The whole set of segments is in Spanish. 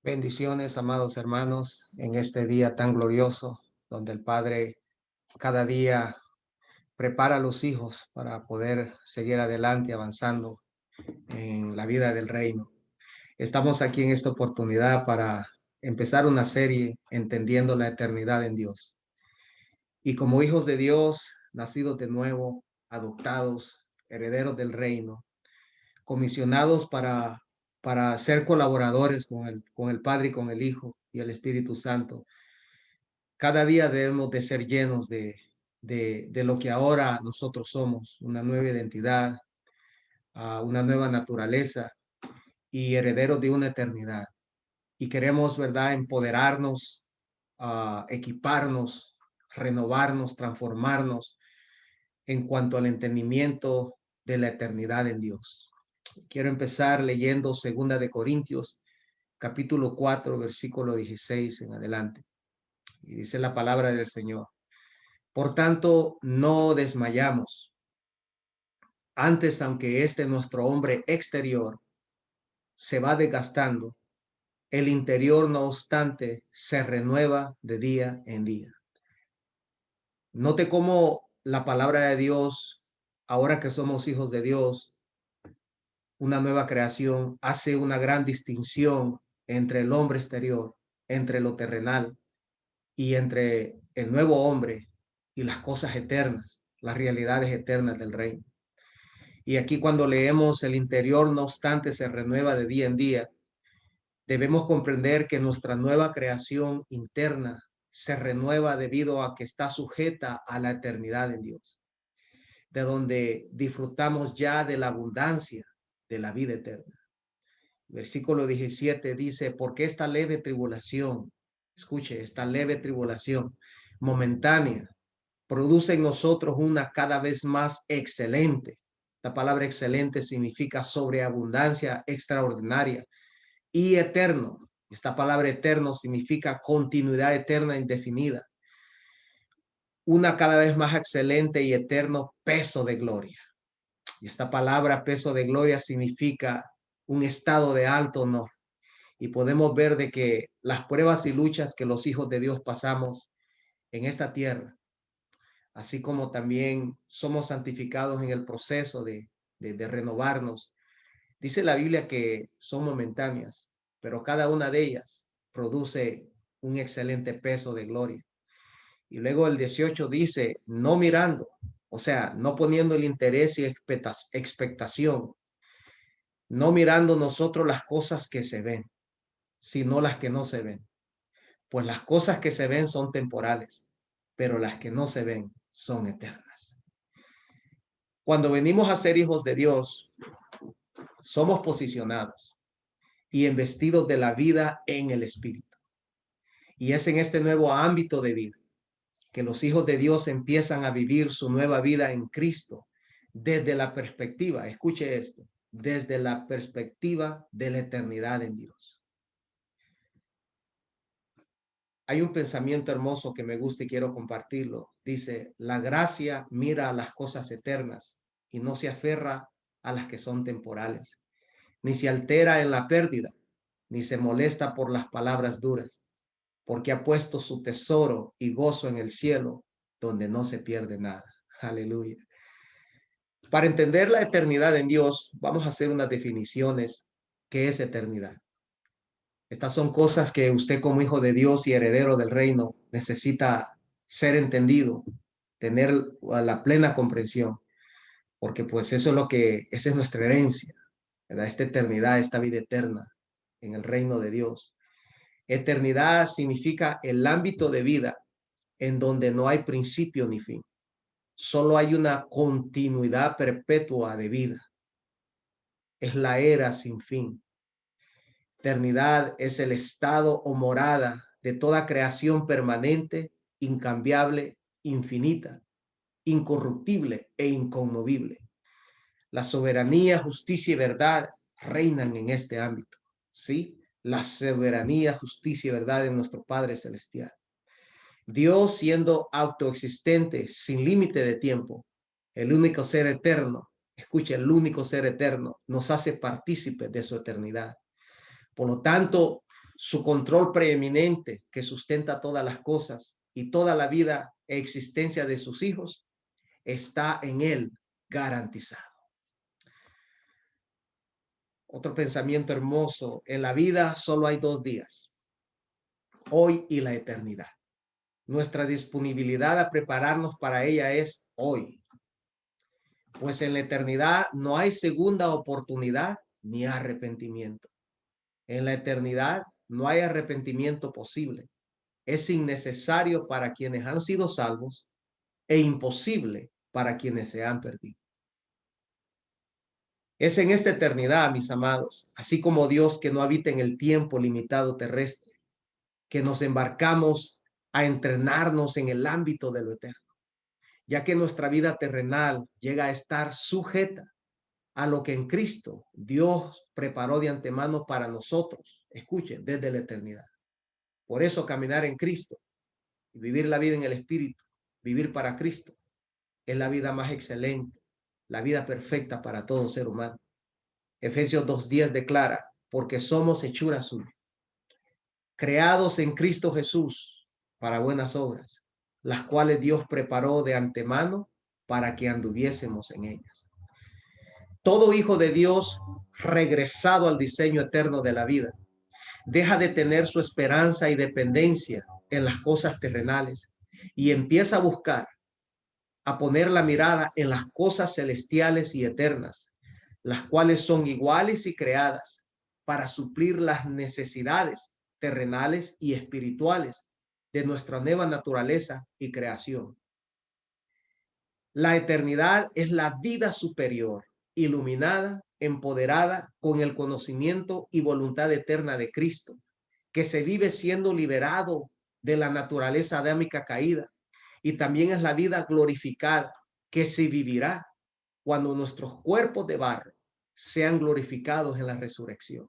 Bendiciones, amados hermanos, en este día tan glorioso, donde el Padre cada día prepara a los hijos para poder seguir adelante, avanzando en la vida del reino. Estamos aquí en esta oportunidad para empezar una serie entendiendo la eternidad en Dios. Y como hijos de Dios, nacidos de nuevo, adoptados, herederos del reino, comisionados para ser colaboradores con el Padre y con el Hijo y el Espíritu Santo. Cada día debemos de ser llenos de lo que ahora nosotros somos, una nueva identidad, una nueva naturaleza y herederos de una eternidad. Y queremos, ¿verdad?, empoderarnos, equiparnos, renovarnos, transformarnos en cuanto al entendimiento de la eternidad en Dios. Quiero empezar leyendo Segunda de Corintios, capítulo 4, versículo 16 en adelante. Y dice la palabra del Señor: por tanto, no desmayamos. Antes, aunque nuestro hombre exterior se va desgastando, el interior, no obstante, se renueva de día en día. Note cómo la palabra de Dios, ahora que somos hijos de Dios, una nueva creación, hace una gran distinción entre el hombre exterior, entre lo terrenal y entre el nuevo hombre y las cosas eternas, las realidades eternas del reino. Y aquí, cuando leemos el interior, no obstante, se renueva de día en día, debemos comprender que nuestra nueva creación interna se renueva debido a que está sujeta a la eternidad en Dios, de donde disfrutamos ya de la abundancia de la vida eterna. Versículo 17 dice: porque esta leve tribulación, escuche, esta leve tribulación momentánea, produce en nosotros una cada vez más excelente. La palabra excelente significa sobreabundancia, extraordinaria y eterno. Esta palabra eterno significa continuidad eterna indefinida. Una cada vez más excelente y eterno peso de gloria. Y esta palabra peso de gloria significa un estado de alto honor. Y podemos ver de que las pruebas y luchas que los hijos de Dios pasamos en esta tierra, así como también somos santificados en el proceso de renovarnos, dice la Biblia que son momentáneas, pero cada una de ellas produce un excelente peso de gloria. Y luego el 18 dice: no mirando, o sea, no poniendo el interés y expectación, no mirando nosotros las cosas que se ven, sino las que no se ven. Pues las cosas que se ven son temporales, pero las que no se ven son eternas. Cuando venimos a ser hijos de Dios, somos posicionados y investidos de la vida en el Espíritu. Y es en este nuevo ámbito de vida que los hijos de Dios empiezan a vivir su nueva vida en Cristo desde la perspectiva, escuche esto, desde la perspectiva de la eternidad en Dios. Hay un pensamiento hermoso que me gusta y quiero compartirlo. Dice: la gracia mira a las cosas eternas y no se aferra a las que son temporales, ni se altera en la pérdida, ni se molesta por las palabras duras, porque ha puesto su tesoro y gozo en el cielo, donde no se pierde nada. Aleluya. Para entender la eternidad en Dios, vamos a hacer unas definiciones. ¿Qué es eternidad? Estas son cosas que usted, como hijo de Dios y heredero del reino, necesita ser entendido, tener la plena comprensión, porque pues eso es esa es nuestra herencia, ¿verdad? Esta eternidad, esta vida eterna en el reino de Dios. Eternidad significa el ámbito de vida en donde no hay principio ni fin. Solo hay una continuidad perpetua de vida. Es la era sin fin. Eternidad es el estado o morada de toda creación permanente, incambiable, infinita, incorruptible e inconmovible. La soberanía, justicia y verdad reinan en este ámbito. ¿Sí? La soberanía, justicia y verdad de nuestro Padre Celestial. Dios, siendo autoexistente, sin límite de tiempo, el único ser eterno, escucha, el único ser eterno, nos hace partícipes de su eternidad. Por lo tanto, su control preeminente que sustenta todas las cosas y toda la vida e existencia de sus hijos está en él garantizado. Otro pensamiento hermoso: en la vida solo hay 2 días, hoy y la eternidad. Nuestra disponibilidad a prepararnos para ella es hoy, pues en la eternidad no hay segunda oportunidad ni arrepentimiento. En la eternidad no hay arrepentimiento posible. Es innecesario para quienes han sido salvos e imposible para quienes se han perdido. Es en esta eternidad, mis amados, así como Dios que no habita en el tiempo limitado terrestre, que nos embarcamos a entrenarnos en el ámbito de lo eterno, ya que nuestra vida terrenal llega a estar sujeta a lo que en Cristo Dios preparó de antemano para nosotros. Escuchen, desde la eternidad. Por eso caminar en Cristo y vivir la vida en el Espíritu, vivir para Cristo, es la vida más excelente, la vida perfecta para todo ser humano. Efesios 2:10 declara: porque somos hechura suya, creados en Cristo Jesús para buenas obras, las cuales Dios preparó de antemano para que anduviésemos en ellas. Todo hijo de Dios regresado al diseño eterno de la vida deja de tener su esperanza y dependencia en las cosas terrenales y empieza a buscar, a poner la mirada en las cosas celestiales y eternas, las cuales son iguales y creadas para suplir las necesidades terrenales y espirituales de nuestra nueva naturaleza y creación. La eternidad es la vida superior, iluminada, empoderada con el conocimiento y voluntad eterna de Cristo, que se vive siendo liberado de la naturaleza adámica caída, y también es la vida glorificada que se vivirá cuando nuestros cuerpos de barro sean glorificados en la resurrección.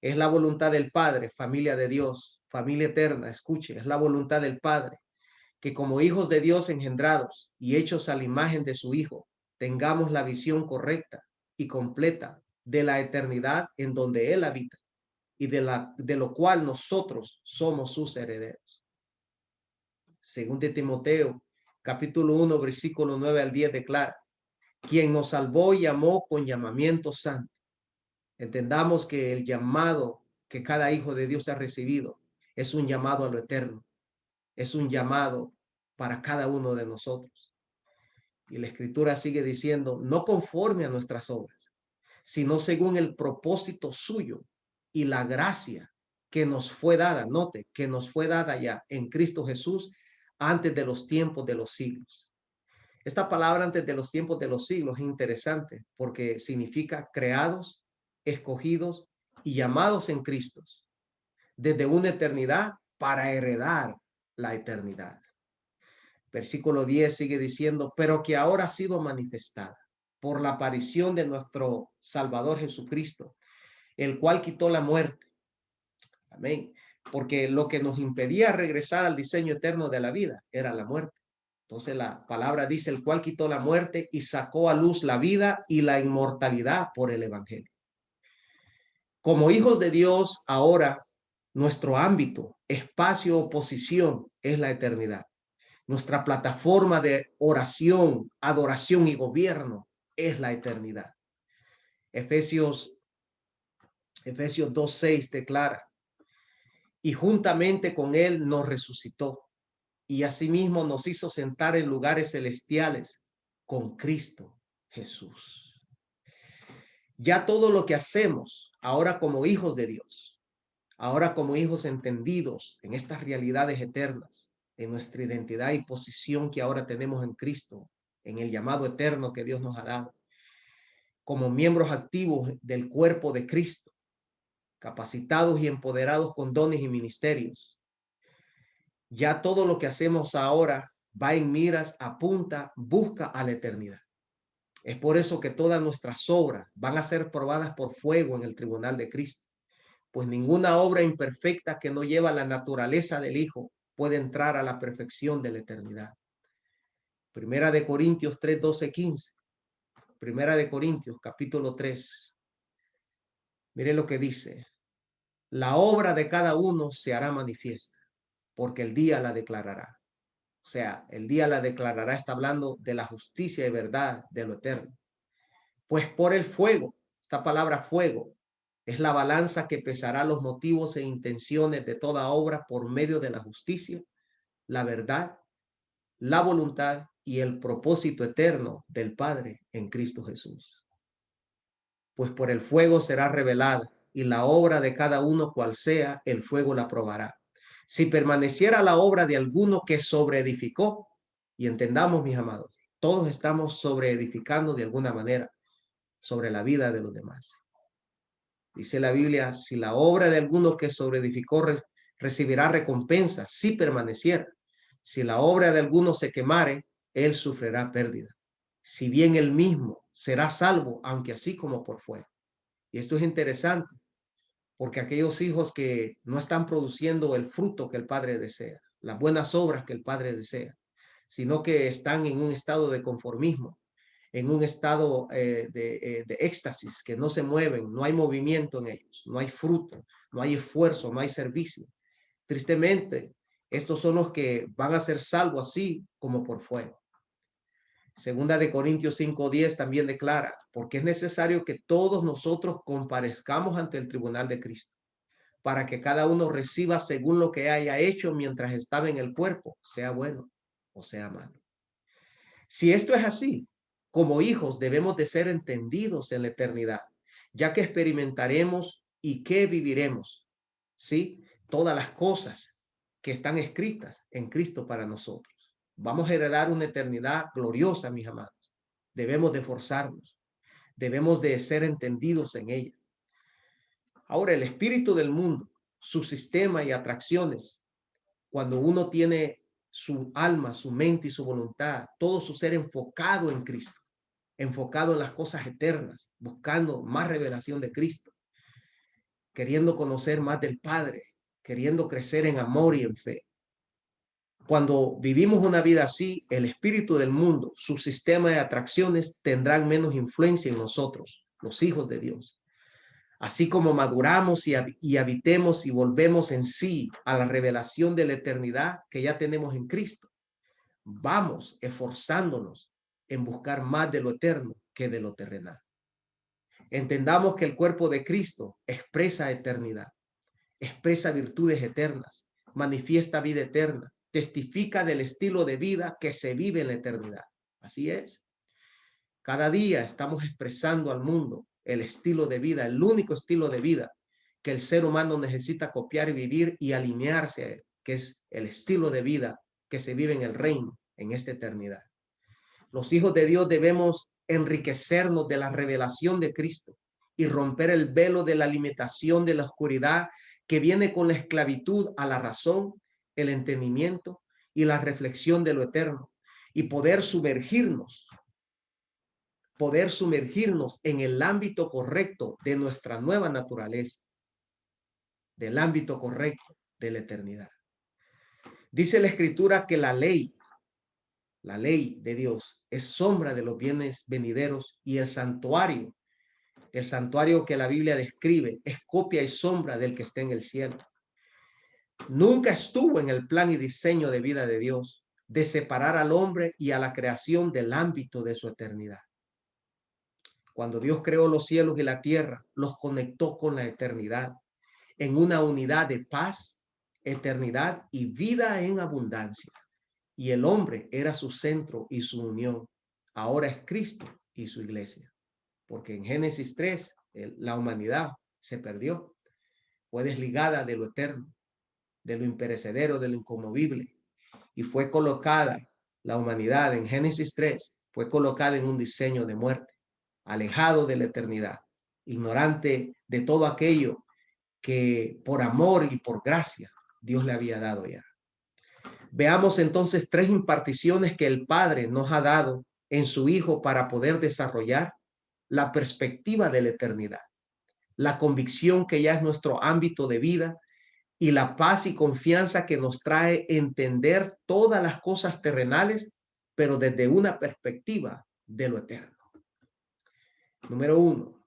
Es la voluntad del Padre, familia de Dios, familia eterna, escuche, es la voluntad del Padre que como hijos de Dios engendrados y hechos a la imagen de su Hijo, tengamos la visión correcta y completa de la eternidad en donde Él habita y de lo cual nosotros somos sus herederos. Según de Timoteo, capítulo 1, versículo 9 al 10 declara: quien nos salvó y llamó con llamamiento santo. Entendamos que el llamado que cada hijo de Dios ha recibido es un llamado a lo eterno, es un llamado para cada uno de nosotros. Y la escritura sigue diciendo: no conforme a nuestras obras, sino según el propósito suyo y la gracia que nos fue dada, note, que nos fue dada ya en Cristo Jesús antes de los tiempos de los siglos. Esta palabra antes de los tiempos de los siglos es interesante porque significa creados, escogidos y llamados en Cristo desde una eternidad para heredar la eternidad. Versículo 10 sigue diciendo: pero que ahora ha sido manifestada por la aparición de nuestro Salvador Jesucristo, el cual quitó la muerte. Amén. Porque lo que nos impedía regresar al diseño eterno de la vida era la muerte. Entonces la palabra dice: el cual quitó la muerte y sacó a luz la vida y la inmortalidad por el evangelio. Como hijos de Dios, ahora nuestro ámbito, espacio o posición es la eternidad. Nuestra plataforma de oración, adoración y gobierno es la eternidad. Efesios 2:6 declara: y juntamente con él nos resucitó y asimismo nos hizo sentar en lugares celestiales con Cristo Jesús. Ya todo lo que hacemos ahora como hijos de Dios, ahora como hijos entendidos en estas realidades eternas, en nuestra identidad y posición que ahora tenemos en Cristo, en el llamado eterno que Dios nos ha dado, como miembros activos del cuerpo de Cristo, capacitados y empoderados con dones y ministerios. Ya todo lo que hacemos ahora va en miras, apunta, busca a la eternidad. Es por eso que todas nuestras obras van a ser probadas por fuego en el tribunal de Cristo, pues ninguna obra imperfecta que no lleva la naturaleza del Hijo puede entrar a la perfección de la eternidad. Primera de Corintios 3, 12, 15. Primera de Corintios, capítulo 3. Mire lo que dice: la obra de cada uno se hará manifiesta, porque el día la declarará. O sea, el día la declarará, está hablando de la justicia y verdad de lo eterno. Pues por el fuego, esta palabra fuego, es la balanza que pesará los motivos e intenciones de toda obra por medio de la justicia, la verdad, la voluntad y el propósito eterno del Padre en Cristo Jesús. Pues por el fuego será revelada, y la obra de cada uno cual sea, el fuego la probará. Si permaneciera la obra de alguno que sobreedificó, y entendamos, mis amados, todos estamos sobreedificando de alguna manera sobre la vida de los demás. Dice la Biblia, si la obra de alguno que sobreedificó recibirá recompensa, si permaneciera. Si la obra de alguno se quemare, él sufrirá pérdida. Si bien él mismo será salvo, aunque así como por fuera. Y esto es interesante, porque aquellos hijos que no están produciendo el fruto que el Padre desea, las buenas obras que el Padre desea, sino que están en un estado de conformismo, en un estado de éxtasis, que no se mueven, no hay movimiento en ellos, no hay fruto, no hay esfuerzo, no hay servicio. Tristemente, estos son los que van a ser salvos así como por fuego. Segunda de Corintios 5:10 también declara, porque es necesario que todos nosotros comparezcamos ante el tribunal de Cristo, para que cada uno reciba según lo que haya hecho mientras estaba en el cuerpo, sea bueno o sea malo. Si esto es así, como hijos debemos de ser entendidos en la eternidad, ya que experimentaremos y que viviremos, ¿sí? Todas las cosas que están escritas en Cristo para nosotros. Vamos a heredar una eternidad gloriosa, mis amados. Debemos de forzarnos, debemos de ser entendidos en ella. Ahora, el espíritu del mundo, su sistema y atracciones, cuando uno tiene su alma, su mente y su voluntad, todo su ser enfocado en Cristo, enfocado en las cosas eternas, buscando más revelación de Cristo, queriendo conocer más del Padre, queriendo crecer en amor y en fe. Cuando vivimos una vida así, el espíritu del mundo, su sistema de atracciones tendrán menos influencia en nosotros, los hijos de Dios. Así como maduramos y habitemos y volvemos en sí a la revelación de la eternidad que ya tenemos en Cristo, vamos esforzándonos en buscar más de lo eterno que de lo terrenal. Entendamos que el cuerpo de Cristo expresa eternidad, expresa virtudes eternas, manifiesta vida eterna, testifica del estilo de vida que se vive en la eternidad. Así es. Cada día estamos expresando al mundo el estilo de vida, el único estilo de vida que el ser humano necesita copiar y vivir y alinearse a él, que es el estilo de vida que se vive en el reino, en esta eternidad. Los hijos de Dios debemos enriquecernos de la revelación de Cristo y romper el velo de la limitación de la oscuridad que viene con la esclavitud a la razón, el entendimiento y la reflexión de lo eterno, y poder sumergirnos en el ámbito correcto de nuestra nueva naturaleza, del ámbito correcto de la eternidad. Dice la Escritura que la ley de Dios es sombra de los bienes venideros, y el santuario que la Biblia describe es copia y sombra del que está en el cielo. Nunca estuvo en el plan y diseño de vida de Dios de separar al hombre y a la creación del ámbito de su eternidad. Cuando Dios creó los cielos y la tierra, los conectó con la eternidad en una unidad de paz, eternidad y vida en abundancia. Y el hombre era su centro y su unión. Ahora es Cristo y su iglesia. Porque en Génesis 3, la humanidad se perdió. Fue desligada de lo eterno, de lo imperecedero, de lo inconmovible. Y fue colocada la humanidad en Génesis 3, fue colocada en un diseño de muerte, alejado de la eternidad, ignorante de todo aquello que por amor y por gracia Dios le había dado ya. Veamos entonces tres imparticiones que el Padre nos ha dado en su Hijo para poder desarrollar la perspectiva de la eternidad, la convicción que ya es nuestro ámbito de vida y la paz y confianza que nos trae entender todas las cosas terrenales, pero desde una perspectiva de lo eterno. Número 1,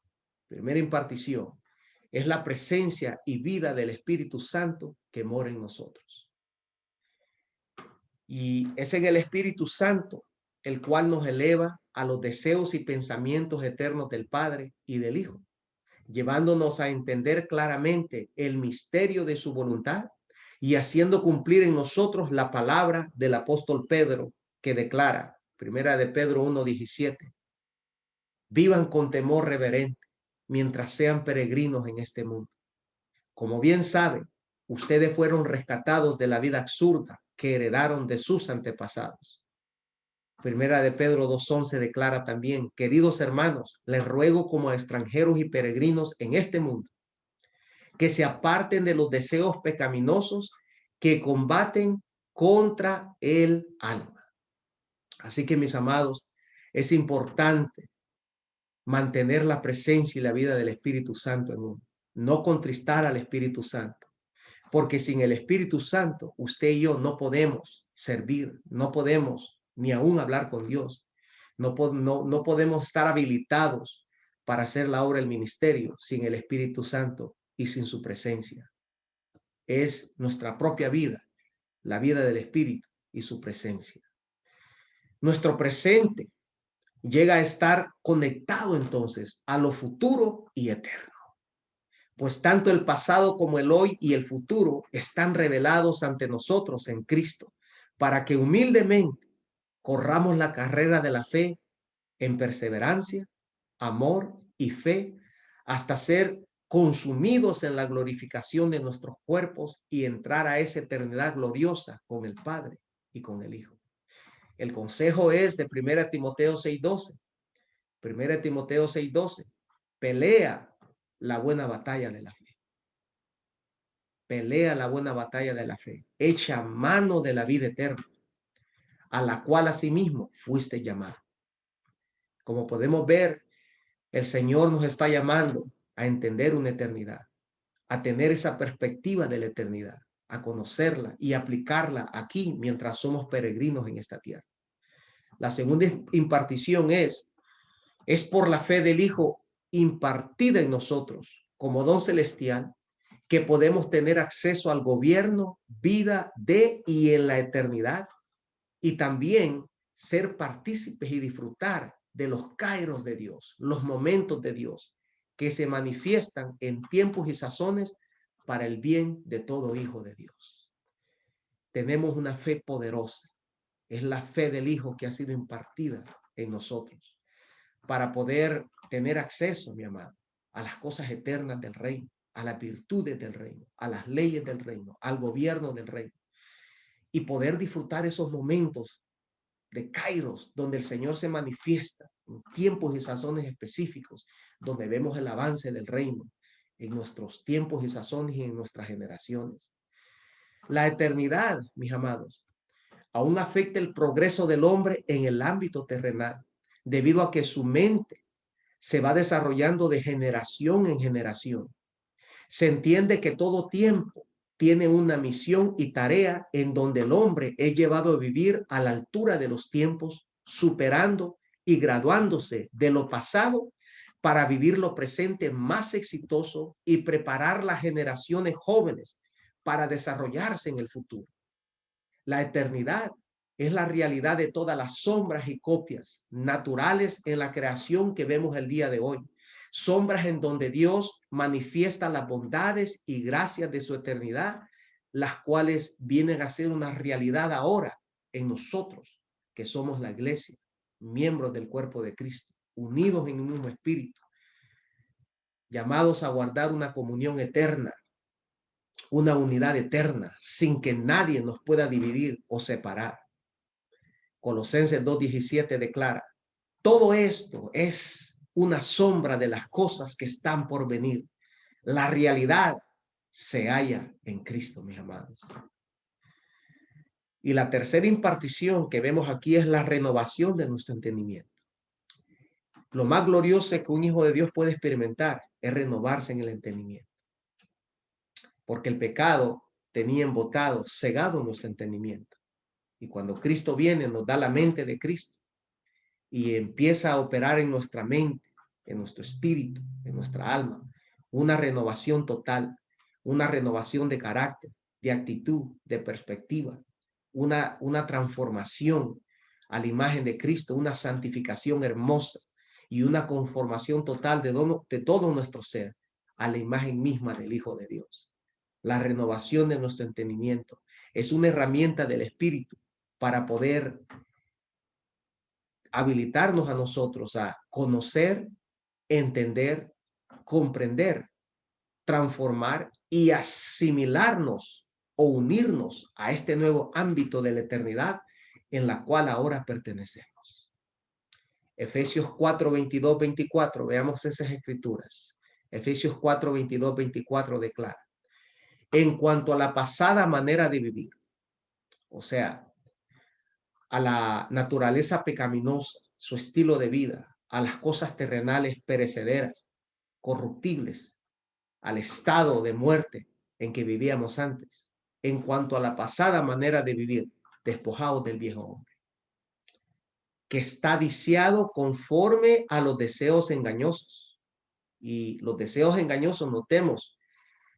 primera impartición. es la presencia y vida del Espíritu Santo que mora en nosotros. Y es en el Espíritu Santo el cual nos eleva a los deseos y pensamientos eternos del Padre y del Hijo, llevándonos a entender claramente el misterio de su voluntad y haciendo cumplir en nosotros la palabra del apóstol Pedro, que declara, primera de Pedro 1:17, vivan con temor reverente mientras sean peregrinos en este mundo. Como bien saben, ustedes fueron rescatados de la vida absurda que heredaron de sus antepasados. Primera de Pedro 2:11 declara también, queridos hermanos, les ruego como a extranjeros y peregrinos en este mundo, que se aparten de los deseos pecaminosos que combaten contra el alma. Así que, mis amados, es importante mantener la presencia y la vida del Espíritu Santo en uno, no contristar al Espíritu Santo, porque sin el Espíritu Santo, usted y yo no podemos servir, no podemos ni aún hablar con Dios, no podemos estar habilitados para hacer la obra del ministerio sin el Espíritu Santo y sin su presencia. Es nuestra propia vida, la vida del Espíritu y su presencia. Nuestro presente llega a estar conectado entonces a lo futuro y eterno, pues tanto el pasado como el hoy y el futuro están revelados ante nosotros en Cristo, para que humildemente corramos la carrera de la fe en perseverancia, amor y fe, hasta ser consumidos en la glorificación de nuestros cuerpos y entrar a esa eternidad gloriosa con el Padre y con el Hijo. El consejo es de 1 Timoteo 6:12. 1 Timoteo 6:12. Pelea la buena batalla de la fe. Pelea la buena batalla de la fe. Echa mano de la vida eterna, a la cual asimismo fuiste llamado. Como podemos ver, el Señor nos está llamando a entender una eternidad, a tener esa perspectiva de la eternidad, a conocerla y aplicarla aquí mientras somos peregrinos en esta tierra. La segunda impartición es por la fe del Hijo impartida en nosotros como don celestial, que podemos tener acceso al gobierno, vida de y en la eternidad, y también ser partícipes y disfrutar de los kairos de Dios, los momentos de Dios que se manifiestan en tiempos y sazones para el bien de todo hijo de Dios. Tenemos una fe poderosa, es la fe del Hijo que ha sido impartida en nosotros para poder tener acceso, mi amado, a las cosas eternas del reino, a las virtudes del reino, a las leyes del reino, al gobierno del reino, y poder disfrutar esos momentos de kairos, donde el Señor se manifiesta en tiempos y sazones específicos, donde vemos el avance del reino en nuestros tiempos y sazones y en nuestras generaciones. La eternidad, mis amados, aún afecta el progreso del hombre en el ámbito terrenal, debido a que su mente se va desarrollando de generación en generación. Se entiende que todo tiempo tiene una misión y tarea en donde el hombre es llevado a vivir a la altura de los tiempos, superando y graduándose de lo pasado para vivir lo presente más exitoso y preparar las generaciones jóvenes para desarrollarse en el futuro. La eternidad es la realidad de todas las sombras y copias naturales en la creación que vemos el día de hoy. Sombras en donde Dios manifiesta las bondades y gracias de su eternidad, las cuales vienen a ser una realidad ahora en nosotros, que somos la iglesia, miembros del cuerpo de Cristo, unidos en un mismo espíritu, llamados a guardar una comunión eterna, una unidad eterna, sin que nadie nos pueda dividir o separar. Colosenses 2:17 declara, todo esto es una sombra de las cosas que están por venir. La realidad se halla en Cristo, mis amados. Y la tercera impartición que vemos aquí es la renovación de nuestro entendimiento. Lo más glorioso que un hijo de Dios puede experimentar es renovarse en el entendimiento. Porque el pecado tenía embotado, cegado nuestro entendimiento. Y cuando Cristo viene, nos da la mente de Cristo y empieza a operar en nuestra mente, en nuestro espíritu, en nuestra alma, una renovación total, una renovación de carácter, de actitud, de perspectiva, una transformación a la imagen de Cristo, una santificación hermosa y una conformación total de todo nuestro ser a la imagen misma del Hijo de Dios. La renovación de nuestro entendimiento es una herramienta del Espíritu para poder habilitarnos a nosotros a conocer, entender, comprender, transformar y asimilarnos o unirnos a este nuevo ámbito de la eternidad en la cual ahora pertenecemos. Efesios 4, 22, 24, veamos esas escrituras. Efesios 4, 22, 24 declara: en cuanto a la pasada manera de vivir, o sea, a la naturaleza pecaminosa, su estilo de vida, a las cosas terrenales perecederas, corruptibles, al estado de muerte en que vivíamos antes, en cuanto a la pasada manera de vivir, despojados del viejo hombre, que está viciado conforme a los deseos engañosos. Y los deseos engañosos,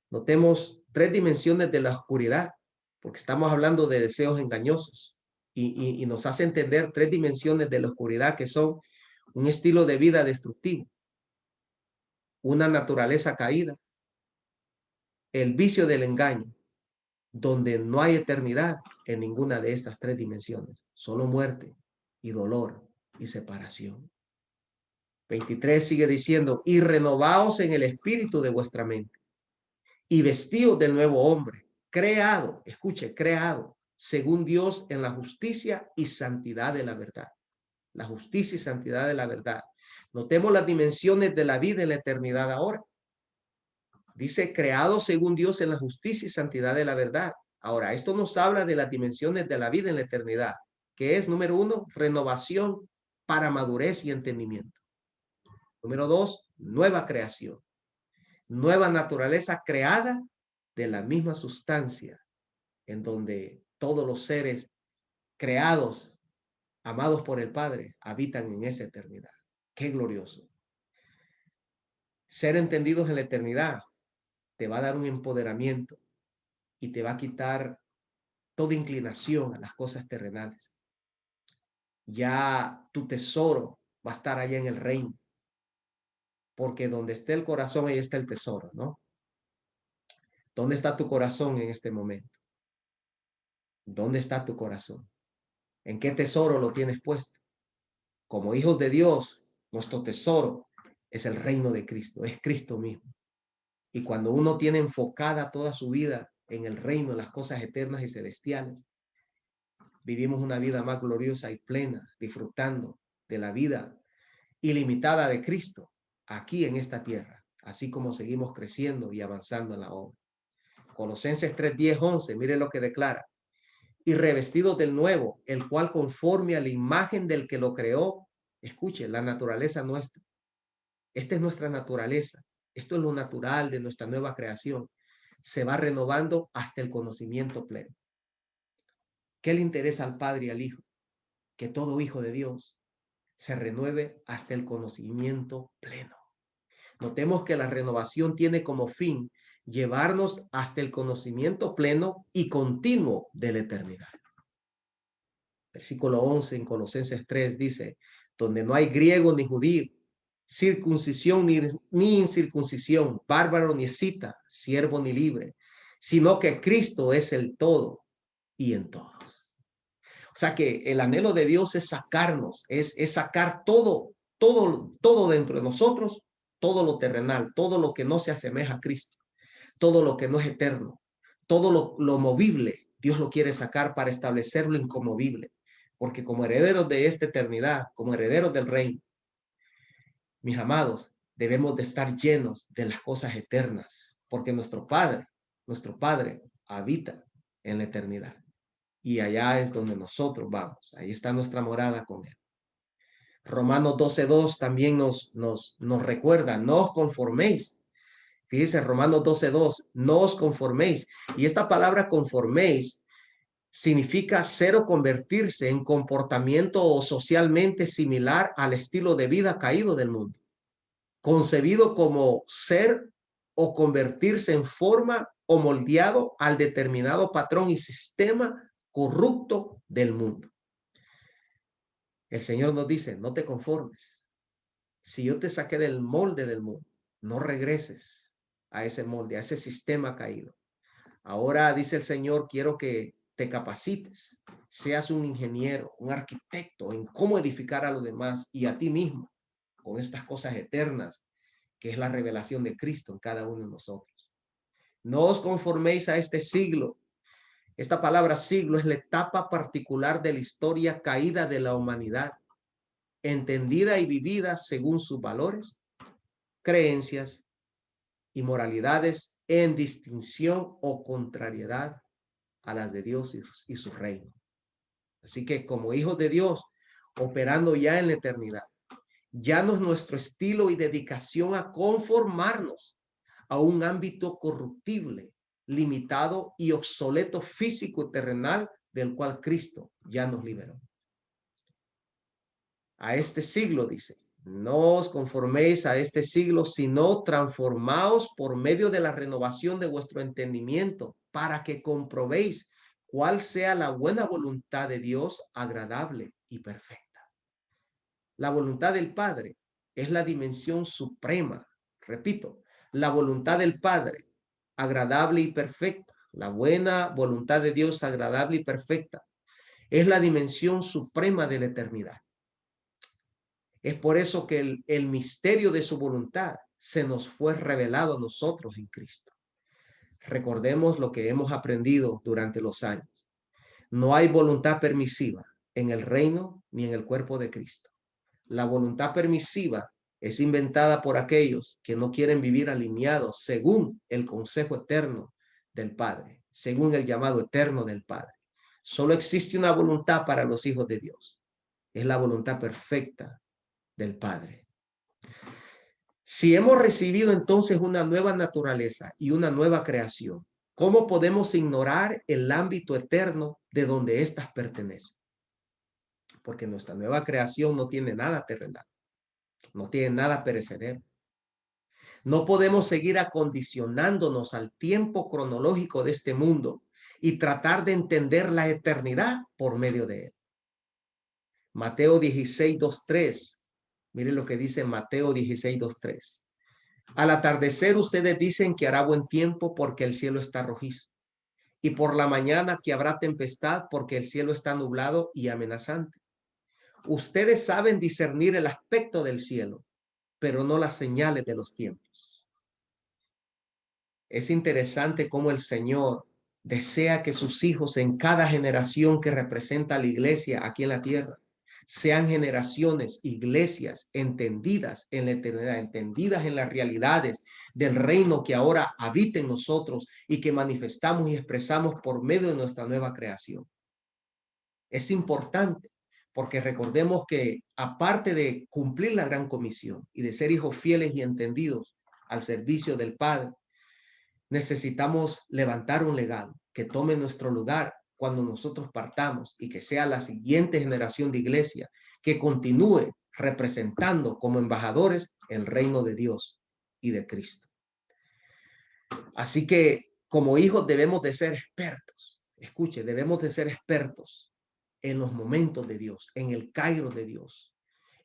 notemos tres dimensiones de la oscuridad, porque estamos hablando de deseos engañosos. Y nos hace entender tres dimensiones de la oscuridad, que son un estilo de vida destructivo, una naturaleza caída, el vicio del engaño, donde no hay eternidad en ninguna de estas tres dimensiones, solo muerte y dolor y separación. 23 sigue diciendo: y renovaos en el espíritu de vuestra mente y vestidos del nuevo hombre, creado, escuche, creado según Dios en la justicia y santidad de la verdad. La justicia y santidad de la verdad. Notemos las dimensiones de la vida en la eternidad ahora. Dice, creado según Dios en la justicia y santidad de la verdad. Ahora, esto nos habla de las dimensiones de la vida en la eternidad, que es, número uno, renovación para madurez y entendimiento. Número dos, nueva creación, nueva naturaleza creada de la misma sustancia, en donde todos los seres creados, amados por el Padre, habitan en esa eternidad. ¡Qué glorioso! Ser entendidos en la eternidad te va a dar un empoderamiento y te va a quitar toda inclinación a las cosas terrenales. Ya tu tesoro va a estar allá en el reino, porque donde esté el corazón, ahí está el tesoro, ¿no? ¿Dónde está tu corazón en este momento? ¿Dónde está tu corazón? ¿En qué tesoro lo tienes puesto? Como hijos de Dios, nuestro tesoro es el reino de Cristo, es Cristo mismo. Y cuando uno tiene enfocada toda su vida en el reino, en las cosas eternas y celestiales, vivimos una vida más gloriosa y plena, disfrutando de la vida ilimitada de Cristo aquí en esta tierra, así como seguimos creciendo y avanzando en la obra. Colosenses 3, 10, 11, mire lo que declara: y revestidos del nuevo, el cual conforme a la imagen del que lo creó, escuche, la naturaleza nuestra. Esta es nuestra naturaleza. Esto es lo natural de nuestra nueva creación. Se va renovando hasta el conocimiento pleno. ¿Qué le interesa al Padre y al Hijo? Que todo hijo de Dios se renueve hasta el conocimiento pleno. Notemos que la renovación tiene como fin llevarnos hasta el conocimiento pleno y continuo de la eternidad. Versículo 11 en Colosenses 3 dice: donde no hay griego ni judío, circuncisión ni incircuncisión, bárbaro ni escita, siervo ni libre, sino que Cristo es el todo y en todos. O sea que el anhelo de Dios es sacarnos, es sacar todo dentro de nosotros, todo lo terrenal, todo lo que no se asemeja a Cristo, todo lo que no es eterno, todo lo movible, Dios lo quiere sacar para establecerlo inconmovible, porque como herederos de esta eternidad, como herederos del reino, mis amados, debemos de estar llenos de las cosas eternas, porque nuestro Padre habita en la eternidad. Y allá es donde nosotros vamos. Ahí está nuestra morada con Él. Romanos 12:2 también nos recuerda: no os conforméis. Fíjense, Romanos 12:2, no os conforméis. Y esta palabra conforméis significa ser o convertirse en comportamiento o socialmente similar al estilo de vida caído del mundo, concebido como ser o convertirse en forma o moldeado al determinado patrón y sistema corrupto del mundo. El Señor nos dice, no te conformes. Si yo te saqué del molde del mundo, no regreses a ese molde, a ese sistema caído. Ahora dice el Señor, quiero que te capacites, seas un ingeniero, un arquitecto en cómo edificar a los demás y a ti mismo con estas cosas eternas, que es la revelación de Cristo en cada uno de nosotros. No os conforméis a este siglo. Esta palabra siglo es la etapa particular de la historia caída de la humanidad, entendida y vivida según sus valores, creencias y moralidades en distinción o contrariedad a las de Dios y su reino. Así que como hijos de Dios, operando ya en la eternidad, ya no es nuestro estilo y dedicación a conformarnos a un ámbito corruptible, limitado y obsoleto físico y terrenal del cual Cristo ya nos liberó. A este siglo, dice, no os conforméis a este siglo, sino transformaos por medio de la renovación de vuestro entendimiento, para que comprobéis cuál sea la buena voluntad de Dios, agradable y perfecta. La voluntad del Padre es la dimensión suprema. Repito, la voluntad del Padre, agradable y perfecta. La buena voluntad de Dios, agradable y perfecta, es la dimensión suprema de la eternidad. Es por eso que el misterio de su voluntad se nos fue revelado a nosotros en Cristo. Recordemos lo que hemos aprendido durante los años. No hay voluntad permisiva en el reino ni en el cuerpo de Cristo. La voluntad permisiva es inventada por aquellos que no quieren vivir alineados según el consejo eterno del Padre, según el llamado eterno del Padre. Solo existe una voluntad para los hijos de Dios. Es la voluntad perfecta del Padre. Si hemos recibido entonces una nueva naturaleza y una nueva creación, ¿cómo podemos ignorar el ámbito eterno de donde éstas pertenecen? Porque nuestra nueva creación no tiene nada terrenal, no tiene nada perecedero. No podemos seguir acondicionándonos al tiempo cronológico de este mundo y tratar de entender la eternidad por medio de él. Mateo 16, 2, 3. Miren lo que dice Mateo 16, 2, 3. Al atardecer ustedes dicen que hará buen tiempo porque el cielo está rojizo, y por la mañana que habrá tempestad porque el cielo está nublado y amenazante. Ustedes saben discernir el aspecto del cielo, pero no las señales de los tiempos. Es interesante cómo el Señor desea que sus hijos en cada generación que representa a la iglesia aquí en la tierra sean generaciones, iglesias entendidas en la eternidad, entendidas en las realidades del reino que ahora habita en nosotros y que manifestamos y expresamos por medio de nuestra nueva creación. Es importante porque recordemos que aparte de cumplir la gran comisión y de ser hijos fieles y entendidos al servicio del Padre, necesitamos levantar un legado que tome nuestro lugar cuando nosotros partamos y que sea la siguiente generación de iglesia que continúe representando como embajadores el reino de Dios y de Cristo. Así que como hijos debemos de ser expertos. Escuche, debemos de ser expertos en los momentos de Dios, en el kairos de Dios,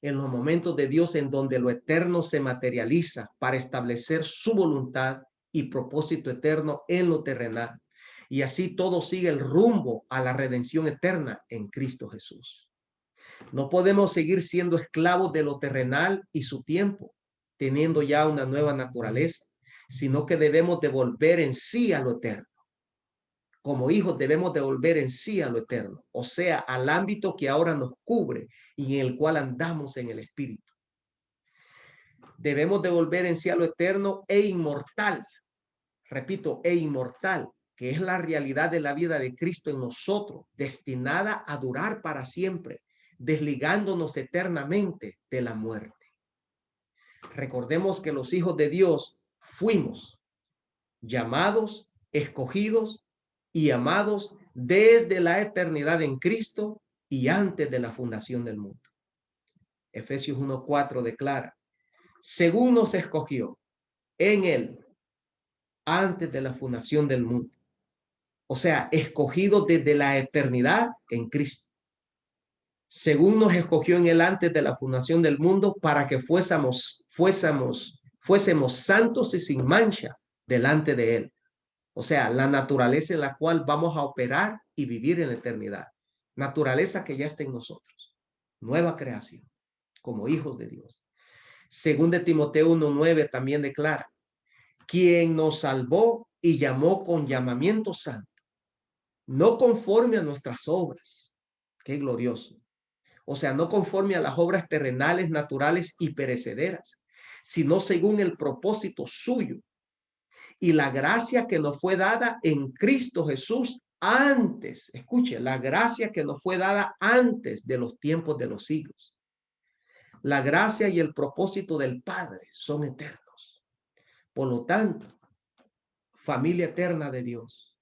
en los momentos de Dios en donde lo eterno se materializa para establecer su voluntad y propósito eterno en lo terrenal. Y así todo sigue el rumbo a la redención eterna en Cristo Jesús. No podemos seguir siendo esclavos de lo terrenal y su tiempo, teniendo ya una nueva naturaleza, sino que debemos devolver en sí a lo eterno. Como hijos debemos devolver en sí a lo eterno, o sea, al ámbito que ahora nos cubre y en el cual andamos en el Espíritu. Debemos devolver en sí a lo eterno e inmortal. Repito, e inmortal, que es la realidad de la vida de Cristo en nosotros, destinada a durar para siempre, desligándonos eternamente de la muerte. Recordemos que los hijos de Dios fuimos llamados, escogidos y amados desde la eternidad en Cristo y antes de la fundación del mundo. Efesios 1:4 declara, según nos escogió en él antes de la fundación del mundo. O sea, escogidos desde la eternidad en Cristo. Según nos escogió en él antes de la fundación del mundo para que fuésemos santos y sin mancha delante de él. O sea, la naturaleza en la cual vamos a operar y vivir en la eternidad. Naturaleza que ya está en nosotros. Nueva creación, como hijos de Dios. Según de Timoteo 1:9 también declara, quien nos salvó y llamó con llamamiento santo, no conforme a nuestras obras. Qué glorioso. O sea, no conforme a las obras terrenales, naturales y perecederas, sino según el propósito suyo y la gracia que nos fue dada en Cristo Jesús antes, escuche, la gracia que nos fue dada antes de los tiempos de los siglos. La gracia y el propósito del Padre son eternos. Por lo tanto, familia eterna de Dios,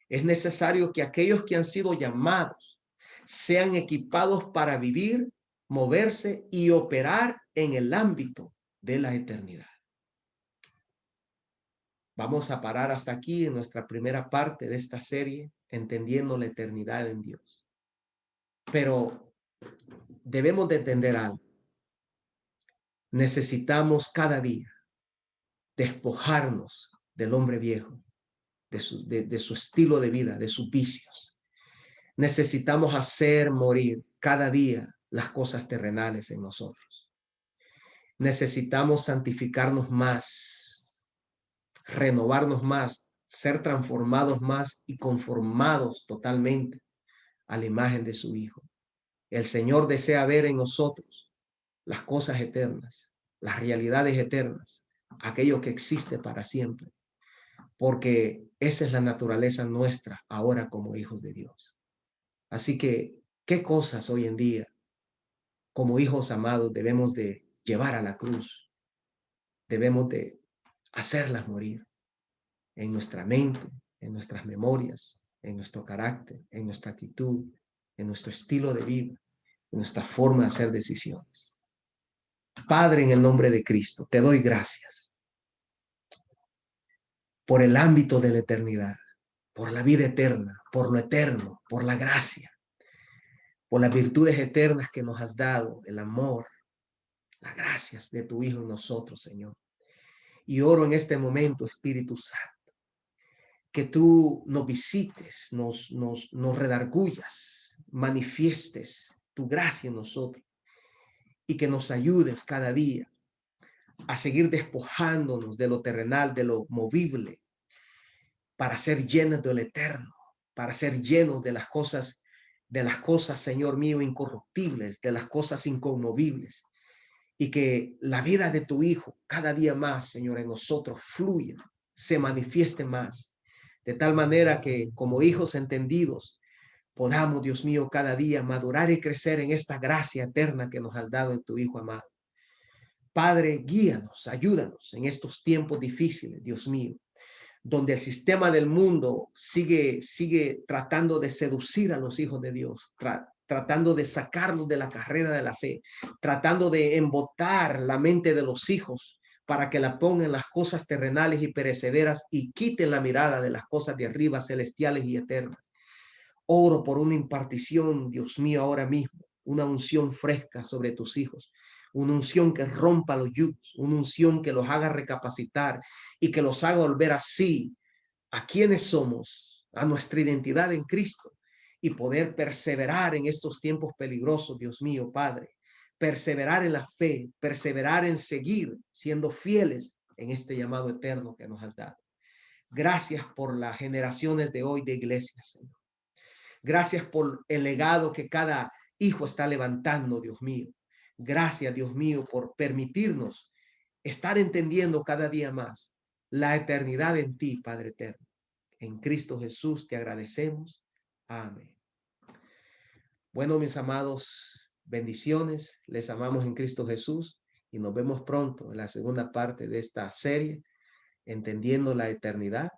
es necesario que aquellos que han sido llamados sean equipados para vivir, moverse y operar en el ámbito de la eternidad. Vamos a parar hasta aquí en nuestra primera parte de esta serie, entendiendo la eternidad en Dios. Pero debemos de entender algo. Necesitamos cada día despojarnos del hombre viejo, de su estilo de vida, de sus vicios. Necesitamos hacer morir cada día las cosas terrenales en nosotros. Necesitamos santificarnos más, renovarnos más, ser transformados más y conformados totalmente a la imagen de su Hijo. El Señor desea ver en nosotros las cosas eternas, las realidades eternas, aquello que existe para siempre, porque esa es la naturaleza nuestra ahora como hijos de Dios. Así que, ¿qué cosas hoy en día, como hijos amados, debemos de llevar a la cruz? Debemos de hacerlas morir en nuestra mente, en nuestras memorias, en nuestro carácter, en nuestra actitud, en nuestro estilo de vida, en nuestra forma de hacer decisiones. Padre, en el nombre de Cristo, te doy gracias por el ámbito de la eternidad, por la vida eterna, por lo eterno, por la gracia, por las virtudes eternas que nos has dado, el amor, las gracias de tu Hijo en nosotros, Señor. Y oro en este momento, Espíritu Santo, que tú nos visites, nos redargullas, manifiestes tu gracia en nosotros y que nos ayudes cada día a seguir despojándonos de lo terrenal, de lo movible, para ser llenos de lo eterno, para ser llenos de las cosas, Señor mío, incorruptibles, de las cosas inconmovibles, y que la vida de tu Hijo cada día más, Señor, en nosotros fluya, se manifieste más, de tal manera que como hijos entendidos podamos, Dios mío, cada día madurar y crecer en esta gracia eterna que nos has dado en tu Hijo amado. Padre, guíanos, ayúdanos en estos tiempos difíciles, Dios mío, donde el sistema del mundo sigue tratando de seducir a los hijos de Dios, tratando de sacarlos de la carrera de la fe, tratando de embotar la mente de los hijos para que la pongan las cosas terrenales y perecederas y quiten la mirada de las cosas de arriba, celestiales y eternas. Oro por una impartición, Dios mío, ahora mismo, una unción fresca sobre tus hijos, una unción que rompa los yugos, una unción que los haga recapacitar y que los haga volver así a quienes somos, a nuestra identidad en Cristo y poder perseverar en estos tiempos peligrosos, Dios mío, Padre. Perseverar en la fe, perseverar en seguir siendo fieles en este llamado eterno que nos has dado. Gracias por las generaciones de hoy de iglesias, Señor. Gracias por el legado que cada hijo está levantando, Dios mío. Gracias, Dios mío, por permitirnos estar entendiendo cada día más la eternidad en ti, Padre eterno. En Cristo Jesús te agradecemos. Amén. Bueno, mis amados, bendiciones. Les amamos en Cristo Jesús y nos vemos pronto en la segunda parte de esta serie, Entendiendo la Eternidad.